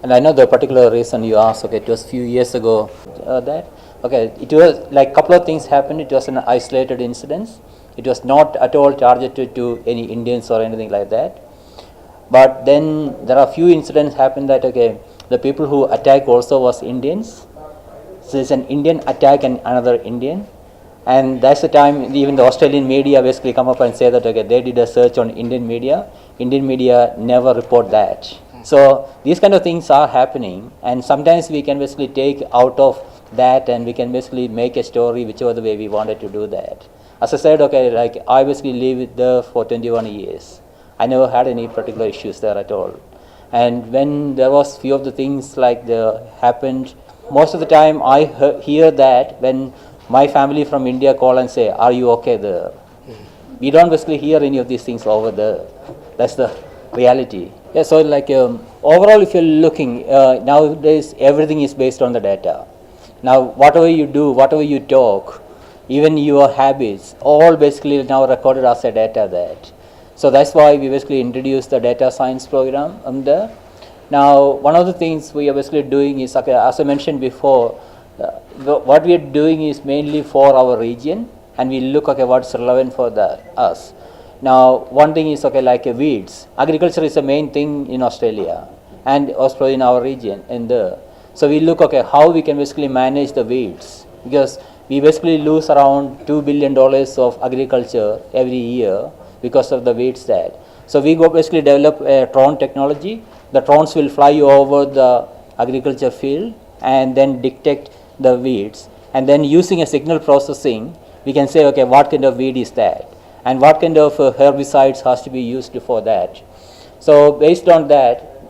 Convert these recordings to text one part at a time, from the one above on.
And I know the particular reason you asked, okay, it was a few years ago it was like couple of things happened. It was an isolated incident. It was not at all targeted to any Indians or anything like that. But then there are few incidents happened that, okay, the people who attacked also was Indians. So it's an Indian attack and another Indian. And that's the time even the Australian media basically come up and say that, okay, they did a search on Indian media. Indian media never report that. So these kind of things are happening, and sometimes we can basically take out of that and we can basically make a story whichever the way we wanted to do that. As I said, okay, like I basically lived there for 21 years. I never had any particular issues there at all. And when there was few of the things like happened, most of the time I hear that when my family from India call and say, are you okay there? We don't basically hear any of these things over there. That's the reality. Yeah, so like overall if you're looking, nowadays everything is based on the data. Now whatever you do, whatever you talk, even your habits, all basically now recorded as a data that. So that's why we basically introduced the data science program there. Now one of the things we are basically doing is, okay, as I mentioned before, what we are doing is mainly for our region, and we look, okay, what's relevant for us. Now one thing is, okay, like weeds. Agriculture is the main thing in Australia and also in our region in there. So we look, okay, how we can basically manage the weeds, because we basically lose around $2 billion of agriculture every year because of the weeds that. So we go basically develop a drone technology. The drones will fly over the agriculture field and then detect the weeds, and then using a signal processing we can say, okay, what kind of weed is that and what kind of herbicides has to be used for that. So based on that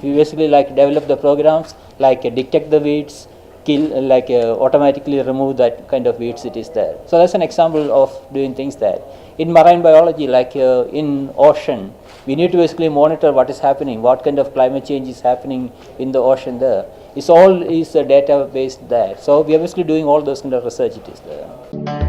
we basically like develop the programs like detect the weeds, kill, like automatically remove that kind of weeds it is there. So that's an example of doing things that. In marine biology, like in ocean, we need to basically monitor what is happening, what kind of climate change is happening in the ocean there. It's all is data based there. So we are basically doing all those kind of research it is there.